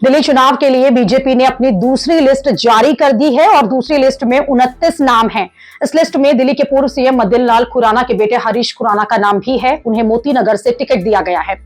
दिल्ली चुनाव के लिए बीजेपी ने अपनी दूसरी लिस्ट जारी कर दी है और दूसरी लिस्ट में 29 नाम हैं। इस लिस्ट में दिल्ली के पूर्व सीएम मदन लाल खुराना के बेटे हरीश खुराना का नाम भी है। उन्हें मोती नगर से टिकट दिया गया है।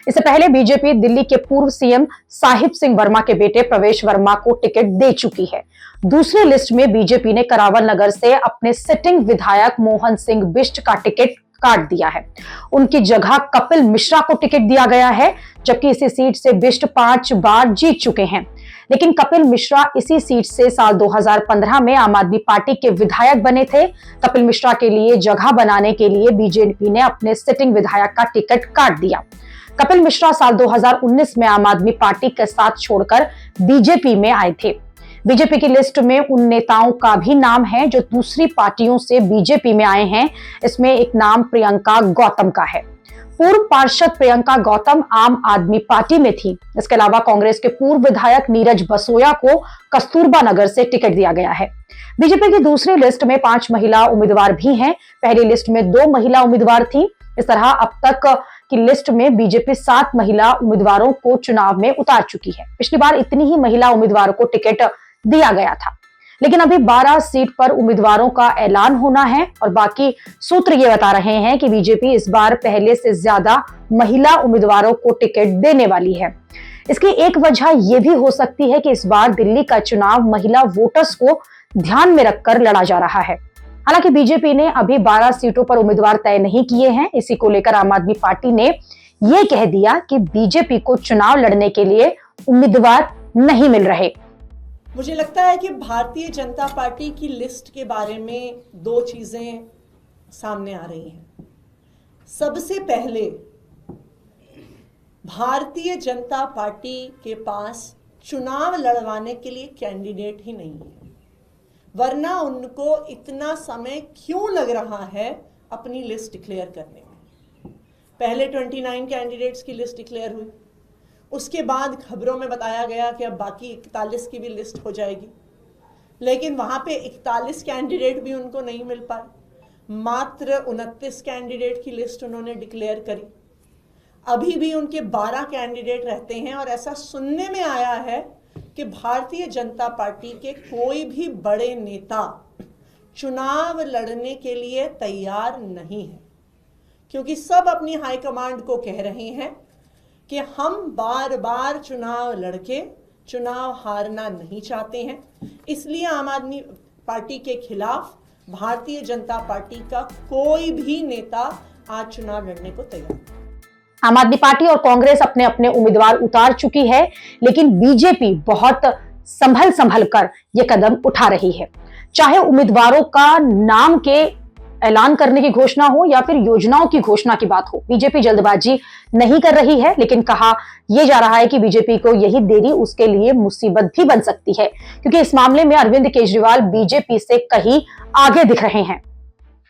इससे पहले बीजेपी दिल्ली के पूर्व सीएम साहिब सिंह वर्मा के बेटे प्रवेश वर्मा को टिकट दे चुकी है। दूसरी लिस्ट में बीजेपी ने करावल नगर से अपने सिटिंग विधायक मोहन सिंह बिष्ट का टिकट काट दिया है। उनकी जगह कपिल मिश्रा को टिकट दिया गया है, जबकि इसी सीट से बिष्ट 5 बार जीत चुके हैं। लेकिन कपिल मिश्रा इसी सीट से साल 2015 में आम आदमी पार्टी के विधायक बने थे। कपिल मिश्रा के लिए जगह बनाने के लिए बीजेपी ने अपने सिटिंग विधायक का टिकट काट दिया। कपिल मिश्रा साल 2019 में आम आदमी पार्टी के साथ छोड़कर बीजेपी में आए थे। बीजेपी की लिस्ट में उन नेताओं का भी नाम है जो दूसरी पार्टियों से बीजेपी में आए हैं। इसमें एक नाम प्रियंका गौतम का है। पूर्व पार्षद प्रियंका गौतम आम आदमी पार्टी में थी। इसके अलावा कांग्रेस के पूर्व विधायक नीरज बसोया को कस्तूरबा नगर से टिकट दिया गया है। बीजेपी की दूसरी लिस्ट में 5 महिला उम्मीदवार भी हैं। पहली लिस्ट में 2 महिला उम्मीदवार थी। इस तरह अब तक की लिस्ट में बीजेपी 7 महिला उम्मीदवारों को चुनाव में उतार चुकी है। पिछली बार इतनी ही महिला उम्मीदवारों को टिकट दिया गया था, लेकिन अभी 12 सीट पर उम्मीदवारों का ऐलान होना है और बाकी सूत्र ये बता रहे हैं कि बीजेपी इस बार पहले से ज्यादा महिला उम्मीदवारों को टिकट देने वाली है। इसकी एक वजह यह भी हो सकती है कि इस बार दिल्ली का चुनाव महिला वोटर्स को ध्यान में रखकर लड़ा जा रहा है। हालांकि बीजेपी ने अभी 12 सीटों पर उम्मीदवार तय नहीं किए हैं। इसी को लेकर आम आदमी पार्टी ने यह कह दिया कि बीजेपी को चुनाव लड़ने के लिए उम्मीदवार नहीं मिल रहे। मुझे लगता है कि भारतीय जनता पार्टी की लिस्ट के बारे में 2 चीजें सामने आ रही हैं। सबसे पहले, भारतीय जनता पार्टी के पास चुनाव लड़वाने के लिए कैंडिडेट ही नहीं है, वरना उनको इतना समय क्यों लग रहा है अपनी लिस्ट डिक्लेयर करने में। पहले 29 कैंडिडेट्स की लिस्ट डिक्लेयर हुई, उसके बाद खबरों में बताया गया कि अब बाकी 41 की भी लिस्ट हो जाएगी, लेकिन वहां पे 41 कैंडिडेट भी उनको नहीं मिल पाए। मात्र 29 कैंडिडेट की लिस्ट उन्होंने डिक्लेयर करी। अभी भी उनके 12 कैंडिडेट रहते हैं और ऐसा सुनने में आया है कि भारतीय जनता पार्टी के कोई भी बड़े नेता चुनाव लड़ने के लिए तैयार नहीं है, क्योंकि सब अपनी हाईकमांड को कह रहे हैं कि हम बार बार चुनाव लड़के चुनाव हारना नहीं चाहते हैं। इसलिए आम आदमी पार्टी के खिलाफ भारतीय जनता पार्टी का कोई भी नेता आज चुनाव लड़ने को तैयार नहीं। आम आदमी पार्टी और कांग्रेस अपने अपने उम्मीदवार उतार चुकी है, लेकिन बीजेपी बहुत संभल कर यह कदम उठा रही है। चाहे उम्मीदवारों का नाम के ऐलान करने की घोषणा हो या फिर योजनाओं की घोषणा की बात हो, बीजेपी जल्दबाजी नहीं कर रही है। लेकिन कहा यह जा रहा है कि बीजेपी को यही देरी उसके लिए मुसीबत भी बन सकती है, क्योंकि इस मामले में अरविंद केजरीवाल बीजेपी से कहीं आगे दिख रहे हैं।